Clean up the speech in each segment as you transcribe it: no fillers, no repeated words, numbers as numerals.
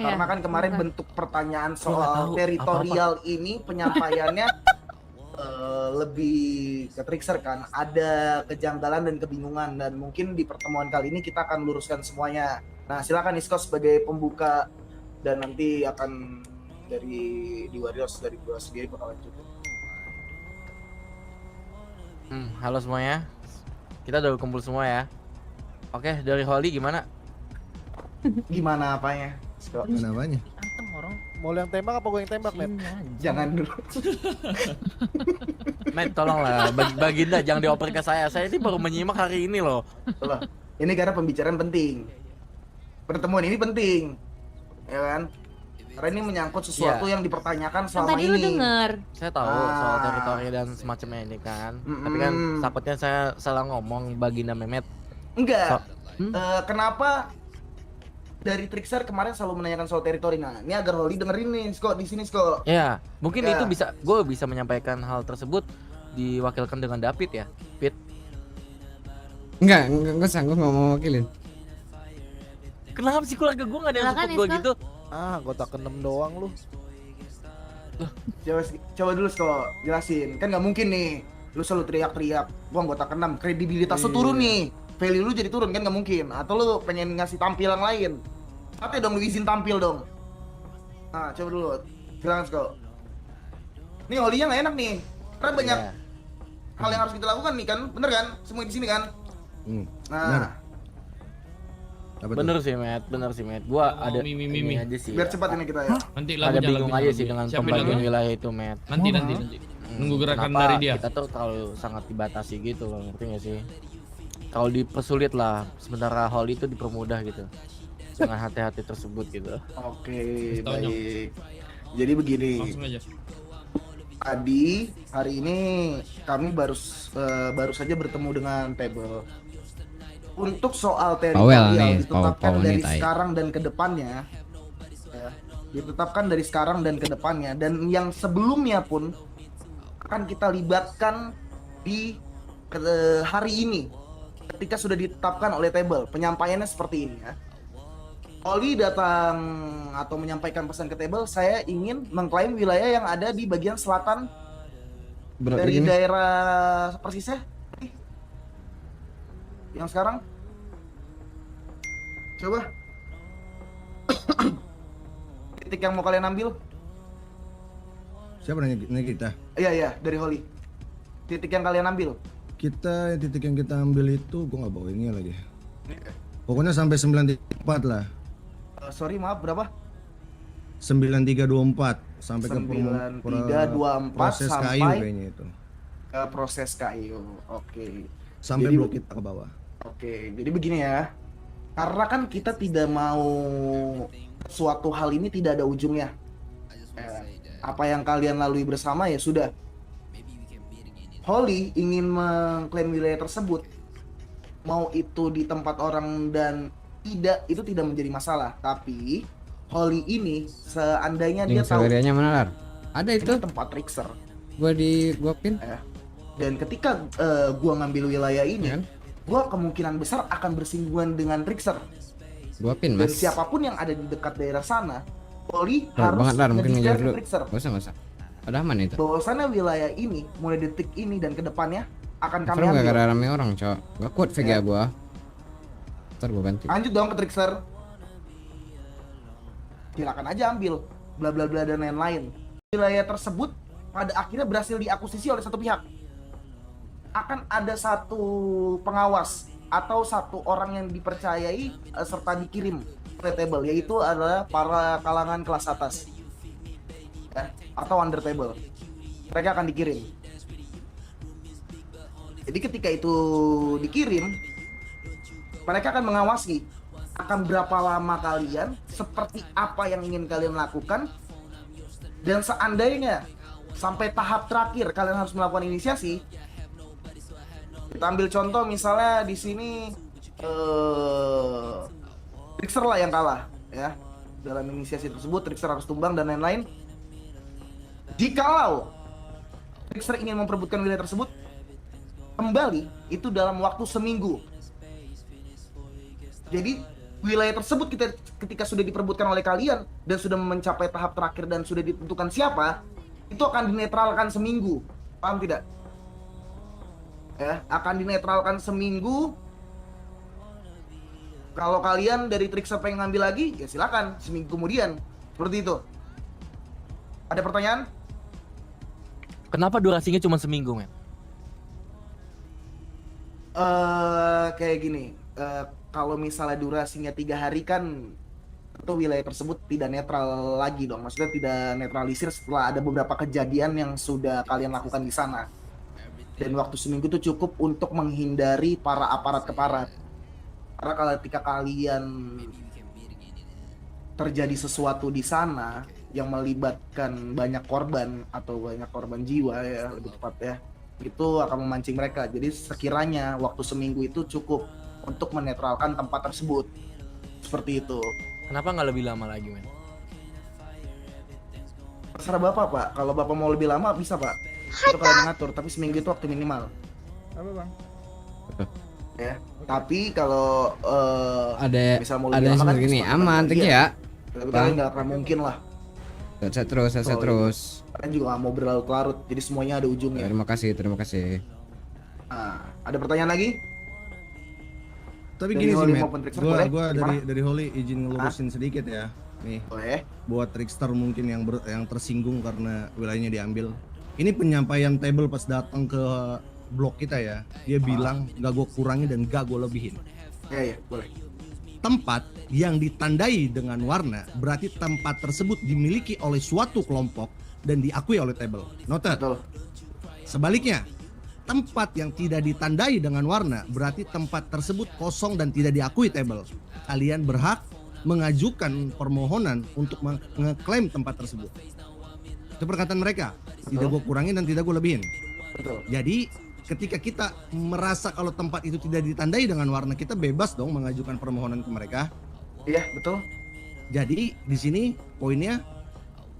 karena kan kemarin bukan. bentuk pertanyaan Gua nggak tahu soal teritorial ini penyampaiannya lebih ke Trixer kan, ada kejanggalan dan kebingungan, dan mungkin di pertemuan kali ini kita akan luruskan semuanya. Nah, silakan Isko sebagai pembuka, dan nanti akan dari di Warriors dari gua sendiri bakal lanjut. Halo semuanya. Kita udah kumpul semua ya. Oke, dari Holly gimana? Gimana apanya? Isko? Kenapanya? Antem orang. Mau yang tembak apa gue yang tembak, Met? Jangan dulu. Matt, tolonglah Baginda jangan dioper ke saya. Saya ini baru menyimak hari ini loh. Loh, ini karena pembicaraan penting. Pertemuan ini penting. Ya kan? Karena ini menyangkut sesuatu yang dipertanyakan Kan selama tadi lu ini. denger. Saya tahu soal teritori dan semacamnya ini kan. Tapi kan takutnya saya salah ngomong Baginda Mehmet. Enggak. Kenapa dari Trixer kemarin selalu menanyakan soal teritori? Nah, ini agar Holly dengerin nih, Sko, di sini, Sko. Ya, mungkin Ya. itu gue bisa menyampaikan hal tersebut diwakilkan dengan David ya, Pit. Enggak sanggup nggak mau wakilin. Kenapa sih keluarga gue gak ada yang Silakan, support gue Iska. gitu? Anggota ke-6 doang lu. Coba dulu, Sko, jelasin. Kan nggak mungkin nih, lu selalu teriak-teriak, gua anggota ke-6, kredibilitas lu turun nih. Value lu jadi turun, kan nggak mungkin. Atau lu pengen ngasih tampil yang lain. Tapi dong, lu izin tampil dong. Nah, coba dulu. Silakan, Sko. Nih, Holly-nya nggak enak nih. Karena banyak Iya. hal yang harus kita lakukan nih kan, bener kan? Semua di sini kan? Nah, Apa Bener sih, Matt. Gua ada ini aja sih. biar ya. cepat ini kita ya. Nanti Ada bingung aja sih lagu. dengan Siapa pembagian lagunya? wilayah itu, Matt. Nanti. Nunggu gerakan Kenapa dari dia. Kita tuh terlalu sangat dibatasi gitu loh, ngerti gak sih? Kalau dipersulit lah, sementara Holly itu dipermudah gitu. Dengan hati-hati tersebut gitu. Oke, Tahu, Nyok. baik. Jadi begini. Langsung aja. Tadi hari ini kami baru saja bertemu dengan Table. Untuk soal teritorial nih, ditetapkan Paul dari nih, tai. sekarang dan ke depannya, ya, ditetapkan dari sekarang dan ke depannya, dan yang sebelumnya pun akan kita libatkan di hari ini ketika sudah ditetapkan oleh Table. Penyampaiannya seperti ini ya. Oli datang atau menyampaikan pesan ke Table, saya ingin mengklaim wilayah yang ada di bagian selatan Berat dari lagi nih. daerah persisnya. Yang sekarang coba titik yang mau kalian ambil. Siapa nanya kita? Iya, dari Holly. Titik yang kalian ambil. Titik yang kita ambil itu gua nggak bawa ini lagi. Pokoknya sampai 94 lah. Sorry, maaf, berapa? 9324 sampai ke 9324 proses sampai kayu kayaknya itu. ke proses kayu. Oke. Sampai Jadi- blok kita ke bawah. Oke, jadi begini ya. Karena kan kita tidak mau suatu hal ini tidak ada ujungnya. Apa yang kalian lalui bersama ya sudah. Holly ingin mengklaim wilayah tersebut, mau itu di tempat orang dan itu tidak menjadi masalah. Tapi Holly ini seandainya dia tahu Saudarianya mana Lar? Ada itu, ini tempat Trixer, gua pin. dan ketika gua ngambil wilayah ini, Kan? gua kemungkinan besar akan bersinggungan dengan Trixer. Gua pin Dan mas. siapapun yang ada di dekat daerah sana, Holly Lar, harus banget Lar, mungkin ngejar nge-declare dulu. ke Trixer Gak usah. Ada aman itu. bahwasannya wilayah ini mulai detik ini dan kedepannya akan kami Serem gak ambil. gara rame orang cok. Gak kuat VGA Ya. gua. Ntar gua ganti. Lanjut dong ke Trixer. Silakan aja ambil, bla bla bla dan lain-lain. Wilayah tersebut pada akhirnya berhasil diakuisisi oleh satu pihak. Akan ada satu pengawas atau satu orang yang dipercayai serta dikirim oleh Table, yaitu adalah para kalangan kelas atas, ya, atau under table. Mereka akan dikirim. Jadi ketika itu dikirim, mereka akan mengawasi akan berapa lama kalian, seperti apa yang ingin kalian lakukan, dan seandainya sampai tahap terakhir kalian harus melakukan inisiasi. Kita ambil contoh misalnya di sini Trixer lah yang kalah ya. Dalam inisiasi tersebut Trixer harus tumbang dan lain-lain. Jikalau Trixer ingin memperebutkan wilayah tersebut kembali, itu dalam waktu seminggu. Jadi wilayah tersebut ketika sudah diperebutkan oleh kalian dan sudah mencapai tahap terakhir dan sudah ditentukan siapa, itu akan dinetralkan seminggu. Paham tidak? Ya, akan dinetralkan seminggu. Kalau kalian dari Trickster pengen ngambil lagi, ya silakan seminggu kemudian. Seperti itu. Ada pertanyaan? Kenapa durasinya cuma seminggu, men? Kayak gini. Kalau misalnya durasinya 3 hari kan, itu wilayah tersebut tidak netral lagi dong. Maksudnya tidak netralisir setelah ada beberapa kejadian yang sudah kalian lakukan di sana. Dan waktu seminggu itu cukup untuk menghindari para aparat-keparat. Karena kalau ketika kalian terjadi sesuatu di sana yang melibatkan banyak korban atau banyak korban jiwa ya lebih tepat ya, itu akan memancing mereka. Jadi sekiranya waktu seminggu itu cukup untuk menetralkan tempat tersebut. Seperti itu. Kenapa nggak lebih lama lagi, men? Terserah Bapak, Pak. Kalau Bapak mau lebih lama bisa, Pak. Itu kalian ngatur, tapi seminggu itu waktu minimal. Apa bang? Ya. Tapi kalau Ada misal mau ada lebih yang lama kan seperti ini. kesepakatan Aman, kalian. thank you ya. Tapi Bang. kalian nggak akan mungkin lah. Saya terus, saya Oh, terus. Kalian juga nggak mau berlarut-larut. Jadi semuanya ada ujungnya. Terima kasih, terima kasih. Nah, ada pertanyaan lagi? Tapi Dari gini sih, Holly Matt. maupun Trickster, Gua boleh? dari Holly izin ngelurusin sedikit ya. Nih, Boleh. buat Trickster mungkin yang tersinggung karena wilayahnya diambil. Ini penyampaian table pas datang ke blok kita ya. Dia bilang gak gue kurangi dan gak gue lebihin. Ya, boleh. Tempat yang ditandai dengan warna berarti tempat tersebut dimiliki oleh suatu kelompok dan diakui oleh table. Noted. Betul. Sebaliknya, tempat yang tidak ditandai dengan warna berarti tempat tersebut kosong dan tidak diakui table. Kalian berhak mengajukan permohonan untuk mengeklaim tempat tersebut. Itu perkataan mereka. Tidak gue kurangin dan tidak gue lebihin. Betul. Jadi ketika kita merasa kalau tempat itu tidak ditandai dengan warna, kita bebas dong mengajukan permohonan ke mereka. Iya, betul. Jadi di sini poinnya,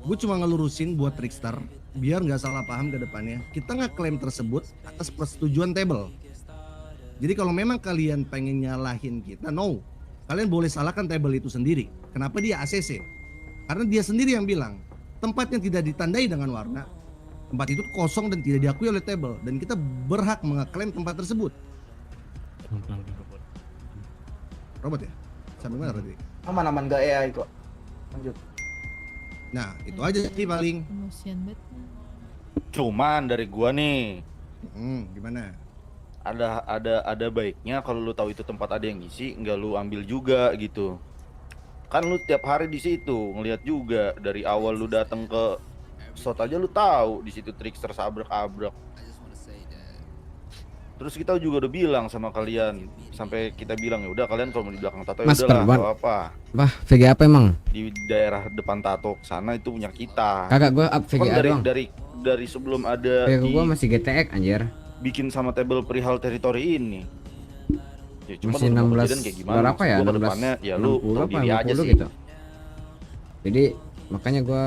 gue cuma ngelurusin buat Trickster biar nggak salah paham ke depannya. Kita ngeklaim tersebut atas persetujuan table. Jadi kalau memang kalian pengen nyalahin kita, no, kalian boleh salahkan table itu sendiri. Kenapa dia ACC? Karena dia sendiri yang bilang tempat yang tidak ditandai dengan warna, tempat itu kosong dan tidak diakui oleh table, dan kita berhak mengeklaim tempat tersebut. Robot ya? Sampai mana tadi? Aman-aman gak AI kok. Lanjut. Nah, itu aja sih paling. Emosian banget. Cuman dari gua nih Gimana? ada baiknya kalau lu tahu itu tempat ada yang ngisi, nggak lu ambil juga gitu. Kan lu tiap hari di situ ngelihat juga dari awal lu datang ke slot aja lu tahu di situ Trickster sabrak-abrak. Terus kita juga udah bilang sama kalian, sampai kita bilang ya udah kalian kalau mau di belakang tato ya Mas, udahlah, Perban. gak apa. Wah, VG apa emang? Di daerah depan tato sana itu punya kita. Kagak, gua up Kan VGA doang. dari sebelum ada VG gua masih GTX anjir. bikin sama table perihal teritori ini. Ya, cuma Masih beberapa 16 kejadian kayak gimana? berapa ya? Maksud gua ke 16 depannya, ya lu 60 tahu apa diri aja 50 sih. gitu. Jadi makanya gua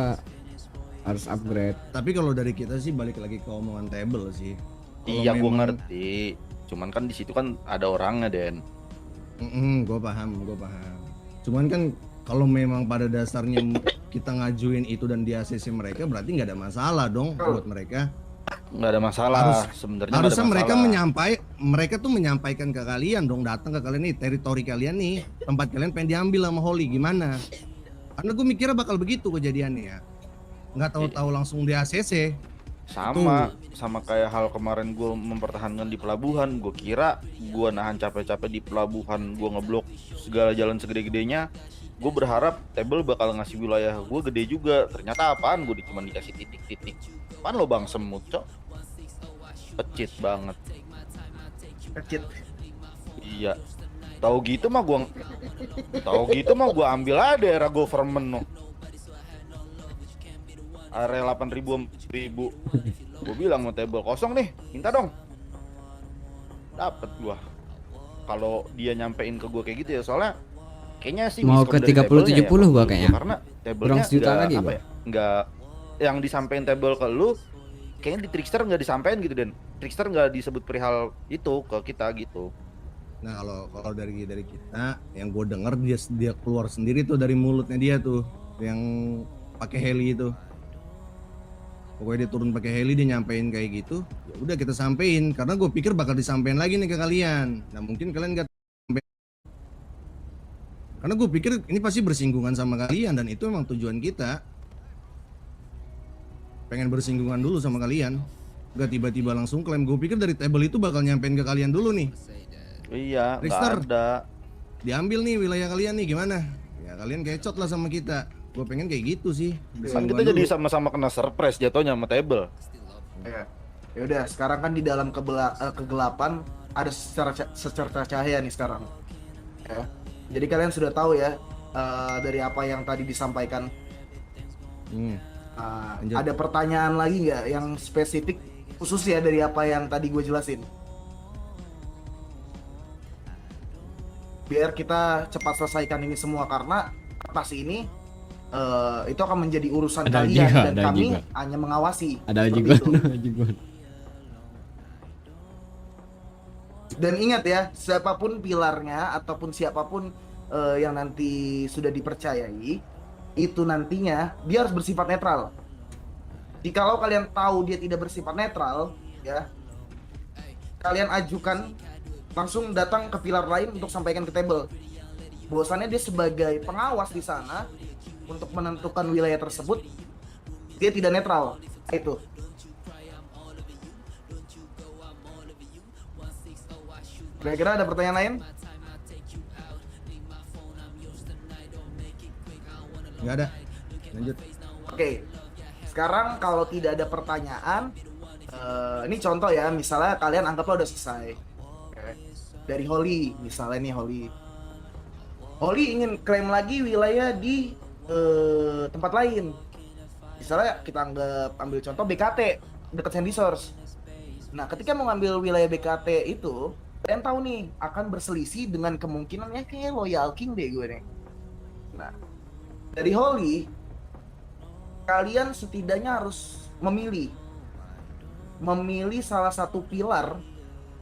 harus upgrade. Tapi kalau dari kita sih balik lagi ke omongan table sih. Kalau Iya, gua memang- ngerti. Cuman kan di situ kan ada orangnya, Den. gue paham. Cuman kan kalau memang pada dasarnya kita ngajuin itu dan di ACC mereka, berarti nggak ada masalah dong buat mereka. Nggak ada masalah sebenarnya. nggak ada Harusnya mereka masalah. mereka tuh menyampaikan ke kalian dong, datang ke kalian nih, teritori kalian nih, tempat kalian pengen diambil sama Holly, gimana? Karena gue mikirnya bakal begitu kejadiannya ya. Nggak tahu-tahu langsung di ACC. sama kayak hal kemarin gue mempertahankan di pelabuhan. Gue kira gue nahan capek-capek di pelabuhan, gue ngeblok segala jalan segede-gedenya. Gue berharap table bakal ngasih wilayah gue gede juga. Ternyata apaan, gue cuma dikasih titik-titik. Apaan lo bang semut, cok? Pecit banget. Kecil. Iya. Tahu gitu mah gua ambil aja daerah government no. Area 8.000 1000. Gua bilang mau table kosong nih, minta dong. Dapet gua. Kalau dia nyampein ke gua kayak gitu ya, soalnya kayaknya sih Mau miskom ke dari 30 table-nya 70 gua menurut kayaknya. Karena table-nya Kurang sejuta nggak, lagi apa gua. ya, nggak yang disampaikan table ke lu kayaknya di Trickster nggak disampaikan gitu, Dan Trickster nggak disebut perihal itu ke kita gitu. Nah kalau dari kita yang gue denger dia keluar sendiri tuh dari mulutnya dia tuh yang pakai heli itu. Pokoknya dia turun pakai heli, dia nyampein kayak gitu. Ya udah kita sampein karena gue pikir bakal disampein lagi nih ke kalian. Nah mungkin kalian nggak sampein. Karena gue pikir ini pasti bersinggungan sama kalian dan itu emang tujuan kita. Pengen bersinggungan dulu sama kalian. Gak tiba-tiba langsung klaim. Gue pikir dari table itu bakal nyampein ke kalian dulu nih. Iya, Trickster. nggak ada. Diambil nih wilayah kalian nih gimana? Ya kalian kecot lah sama kita. Gue pengen kayak gitu sih. Kan kita jadi sama-sama kena surprise jatuhnya sama table. Ya. Ya udah, sekarang kan di dalam kegelapan ada secerca cahaya nih sekarang. Ya. Jadi kalian sudah tahu ya dari apa yang tadi disampaikan. Lanjut. Ada pertanyaan lagi nggak yang spesifik khusus ya dari apa yang tadi gue jelasin? Biar kita cepat selesaikan ini semua karena atas ini itu akan menjadi urusan Ada kalian juga, dan ada kami juga. hanya mengawasi. Ada Seperti juga, itu. ada juga. Dan ingat ya, siapapun pilarnya ataupun siapapun yang nanti sudah dipercayai, itu nantinya dia harus bersifat netral. Jikalau kalian tahu dia tidak bersifat netral, ya, kalian ajukan langsung datang ke pilar lain untuk sampaikan ke table. Bahwasannya dia sebagai pengawas di sana untuk menentukan wilayah tersebut, dia tidak netral. Itu. Kira-kira ada pertanyaan lain? Nggak ada. Lanjut. Oke. Sekarang kalau tidak ada pertanyaan, ini contoh ya, misalnya kalian anggaplah udah selesai. Oke. Dari Holly, misalnya nih Holly. Holly ingin klaim lagi wilayah di tempat lain. Misalnya kita ambil contoh BKT dekat Sandy Source. Nah, ketika mau ngambil wilayah BKT itu, kalian tahu nih akan berselisih dengan kemungkinannya kayak Loyal King deh gue nih. Nah, dari Holly, kalian setidaknya harus memilih salah satu pilar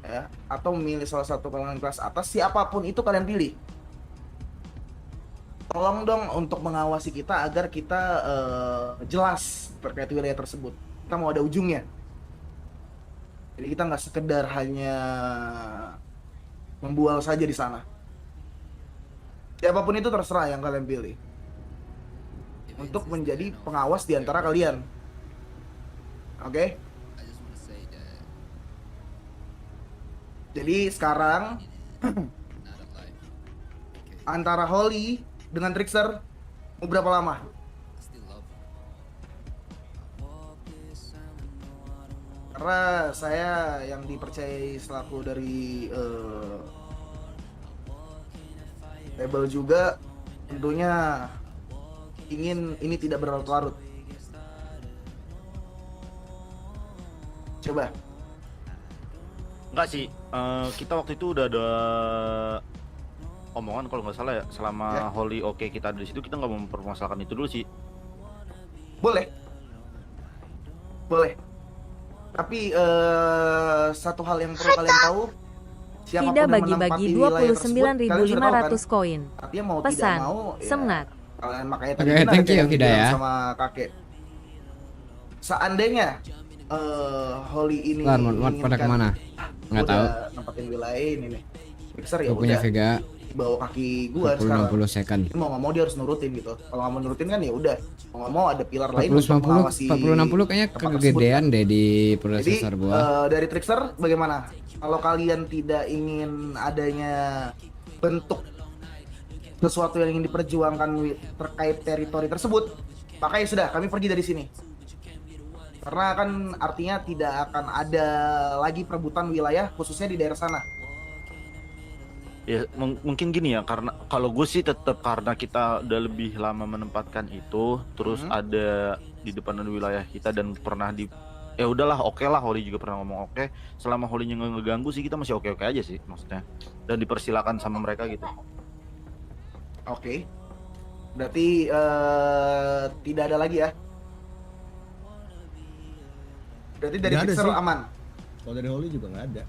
ya, atau memilih salah satu kalangan kelas atas, siapapun itu kalian pilih. Tolong dong untuk mengawasi kita agar kita jelas terkait wilayah tersebut. Kita mau ada ujungnya. Jadi kita nggak sekedar hanya membual saja di sana. Siapapun itu terserah yang kalian pilih untuk menjadi pengawas di antara kalian. Oke? Jadi sekarang antara Holly dengan Trickster mau berapa lama? Karena saya yang dipercayai selaku dari table juga tentunya ingin ini tidak berlarut-larut. Coba. Enggak sih, kita waktu itu udah ada omongan kalau nggak salah ya, selama Ya. Holly oke kita ada di situ, kita nggak mempermasalahkan itu dulu sih. Boleh. Boleh. Tapi satu hal yang perlu kalian tahu, siapapun Tidak yang bagi-bagi menempati wilayah tersebut, kalian sudah tahu kan? 29.500 koin. Artinya mau Pesan, tidak mau, ya, Semnat. kalian makanya tadi Oke, kan ada thank you, yang Vida, bilang ya. sama kakek. Seandainya Holly ini Lar, mau pada menginginkan, kemana? Nggak tahu. udah nempatin wilayah ini nih. Mixer ya Gue punya udah Vega di bawah kaki gua sekarang. 40-60 second. Ini mau nggak mau dia harus nurutin gitu. Kalau nggak mau nurutin kan ya udah. Mau nggak mau ada pilar lain untuk 40-50 mengawasi 40-60 kayaknya tempat tersebut, kegedean kan? deh di Jadi prosesor gua. dari Trickster bagaimana? Kalau kalian tidak ingin adanya bentuk sesuatu yang ingin diperjuangkan terkait teritori tersebut, maka ya sudah kami pergi dari sini. Karena kan artinya tidak akan ada lagi perebutan wilayah khususnya di daerah sana. Ya mungkin gini ya, karena kalau gue sih tetap karena kita udah lebih lama menempatkan itu, terus ada di depan wilayah kita dan pernah di ya udahlah oke lah, Holly juga pernah ngomong oke, selama Holly nggak ngeganggu sih kita masih oke aja sih maksudnya, dan dipersilakan sama mereka gitu. Oke. Berarti tidak ada lagi ya. Berarti dari Tidak ada Trickster sih. aman. Kalau dari Holly juga nggak ada.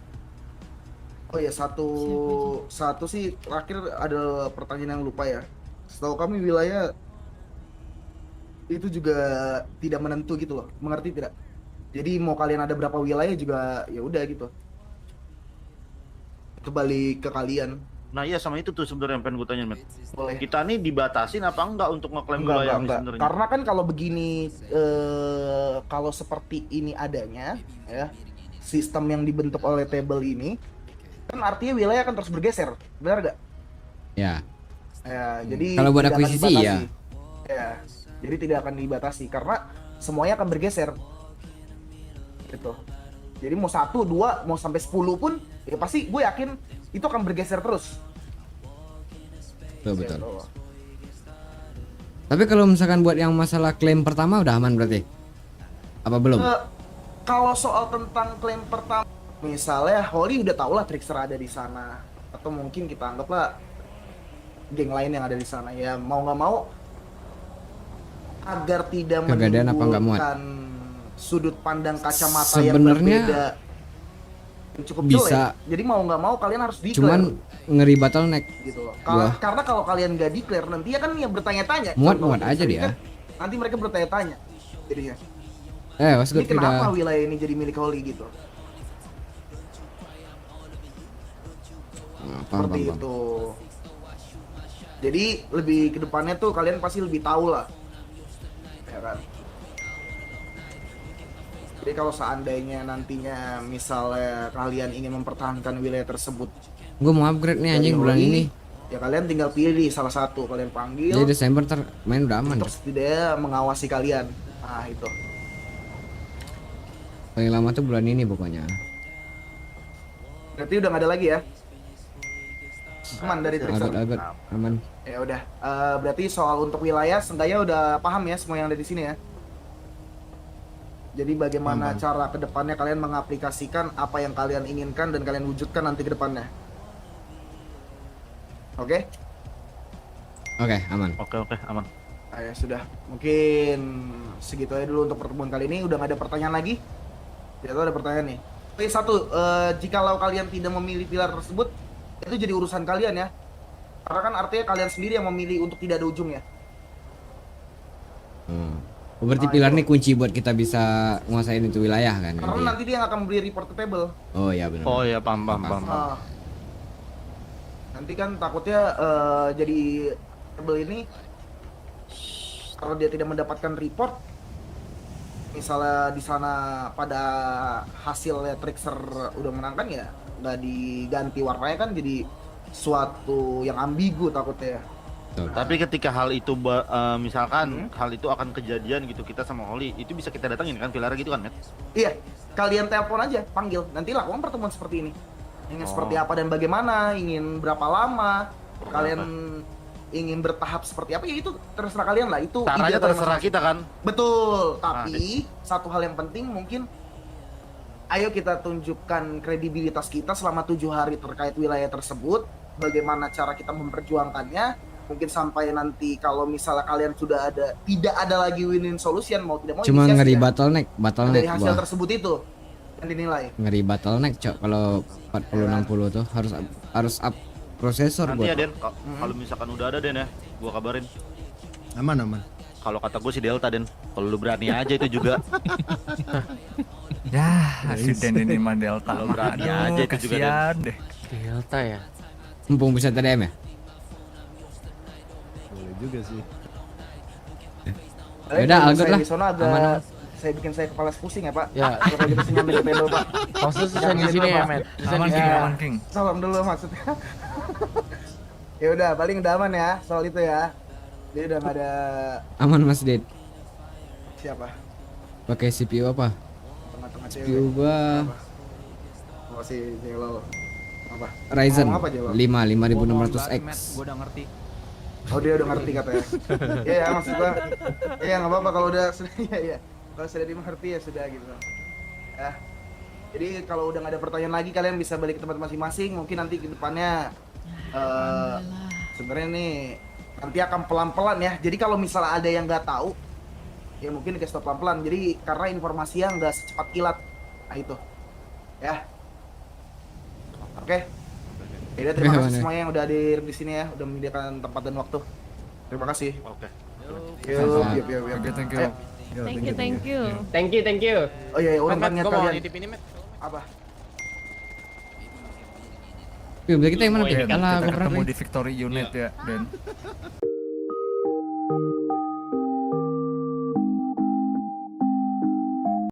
Oh ya, satu sih terakhir ada pertanyaan yang lupa ya. Setahu kami wilayah itu juga tidak menentu gitu loh, mengerti tidak? Jadi mau kalian ada berapa wilayah juga ya udah gitu. Itu balik ke kalian. Nah iya sama itu tuh sebenarnya yang pengen gue tanya, Met. Boleh. Kita nih dibatasin apa enggak untuk ngeklaim wilayah nih sebenarnya? Karena kan kalau begini, kalau seperti ini adanya, ya, sistem yang dibentuk oleh table ini, kan artinya wilayah akan terus bergeser, benar gak? Ya. Ya, jadi Kalau buat tidak akan akuisisi, dibatasi. ya. Ya, jadi tidak akan dibatasi karena semuanya akan bergeser, gitu. Jadi mau 1, 2, mau sampai 10 pun, ya pasti gue yakin itu akan bergeser terus. Betul, betul. Gitu. Tapi kalau misalkan buat yang masalah klaim pertama udah aman berarti? Apa belum? Kalau soal tentang klaim pertama, misalnya Holly udah tau lah Trickster ada di sana, atau mungkin kita anggaplah geng lain yang ada di sana, ya mau nggak mau agar tidak Kegadean apa nggak muat? menimbulkan sudut pandang kacamata yang Sebenarnya berbeda yang cukup bisa. jelek. Jadi mau nggak mau kalian harus declare Cuman ngeri bottleneck. gitu loh. Wah. Karena kalau kalian nggak declare nanti ya kan yang bertanya-tanya. Muat-muat Contohnya, aja dia. kan nanti mereka bertanya-tanya. Jadinya. Was Ini good kenapa udah. wilayah ini jadi milik Holly gitu? Paham, Seperti paham, paham. itu. Jadi lebih ke depannya tuh kalian pasti lebih tahu lah. Ya kan? Jadi kalau seandainya nantinya misalnya kalian ingin mempertahankan wilayah tersebut Gue mau upgrade nih anjing dari bulan Holly, ini. ya kalian tinggal pilih salah satu, kalian panggil Jadi Desember main udah aman. untuk setidaknya mengawasi kalian. Nah itu. Paling lama tuh bulan ini pokoknya. Berarti udah nggak ada lagi ya? Aman dari Trickster. Agak aman. Ya udah. Berarti soal untuk wilayah seenggaknya udah paham ya semua yang ada di sini ya. Jadi bagaimana cara kedepannya kalian mengaplikasikan apa yang kalian inginkan dan kalian wujudkan nanti ke depannya. Oke? Oke, aman. Oke, aman. Nah, ya sudah. Mungkin segitu aja dulu untuk pertemuan kali ini. Udah nggak ada pertanyaan lagi? Tidak tahu ada pertanyaan nih. Oke, satu. Jikalau kalian tidak memilih pilar tersebut, itu jadi urusan kalian ya. Karena kan artinya kalian sendiri yang memilih untuk tidak ada ujungnya. Oh, berarti Nah, pilar itu. nih kunci buat kita bisa nguasain itu wilayah kan? Karena Iya. nanti dia yang akan memberi report ke table. Oh iya benar. Oh iya, paham. Ah. Nanti kan takutnya jadi table ini kalau dia tidak mendapatkan report, misalnya di sana pada hasilnya Trickster udah menangkan ya nggak diganti warnanya kan jadi suatu yang ambigu takutnya ya. Betul. Tapi ketika hal itu misalkan hal itu akan kejadian gitu kita sama Holly, itu bisa kita datangin kan pilar gitu kan, Met? Iya, kalian telepon aja, panggil. Nanti lakukan pertemuan seperti ini. Ingin Oh. seperti apa dan bagaimana, ingin berapa lama, kalian ingin bertahap seperti apa ya itu terserah kalian lah. Itu Caranya ide kalian terserah masing-masing. kita kan. Betul, tapi satu hal yang penting mungkin ayo kita tunjukkan kredibilitas kita selama 7 hari terkait wilayah tersebut, bagaimana cara kita memperjuangkannya. Mungkin sampai nanti kalau misalnya kalian sudah tidak ada lagi win-win solution mau tidak mau Cuma inisiasi ngeri ya. bottleneck Dari hasil wah. tersebut itu yang dinilai. Ngeri bottleneck cok kalau 40 60 tuh harus up prosesor Nanti ya buat. Den, kalau misalkan udah ada Den ya, gua kabarin. Aman. Kalau kata gue sih Delta Den, kalau lu berani aja itu juga. Ya, si Den ini mah Delta Kalau mah. berani Aduh, aja itu juga, kasihan deh. Delta ya. Mumpung bisa TDM ya? Boleh juga sih. Yaudah, Kalau Algot saya lah. di sono agak Aman, aman. saya bikin saya kepala pusing ya Pak. Ya. Kalau gitu saya nyampe ke table Pak. Maksudnya susah di sini ya, Met. Susah Aman di King, sini. aman King. Salam dulu maksudnya. Ya udah, paling udah aman ya soal itu ya. Jadi udah nggak ada Aman Mas Ded. siapa Pakai CPU apa? tengah-tengah cewek. CPU gua Oh si Jelol. Apa? Ryzen Ngomong apa, Jelol? 5600X. Gua udah ngerti. Oh dia udah ngerti katanya. Iya ya maksud gua. Iya nggak apa-apa kalau udah sudah iya. Kalau sudah dimengerti ya sudah gitu. Ya. Jadi kalau udah nggak ada pertanyaan lagi kalian bisa balik ke tempat masing-masing. Mungkin nanti ke depannya sebenarnya nih nanti akan pelan-pelan ya. Jadi kalau misalnya ada yang nggak tahu ya mungkin dikasih tau pelan-pelan. Jadi karena informasinya nggak secepat kilat. Nah itu. Ya. Oke. Ya udah, terima kasih Gimana? semuanya yang udah hadir di sini ya, udah menyediakan tempat dan waktu. Terima kasih. Oke. Yuk, Sama-sama. yuk, yuk, yuk. Oke, thank you. Ayo. Thank you, thank you. Thank you. Oh iya, urutannya Gua mau kalian. nitip ini, Met. Apa? Yuk, kita yang mana, Oke, Pik? Alah, kita gua pernah ketemu nih. di Victory Unit ya, Den.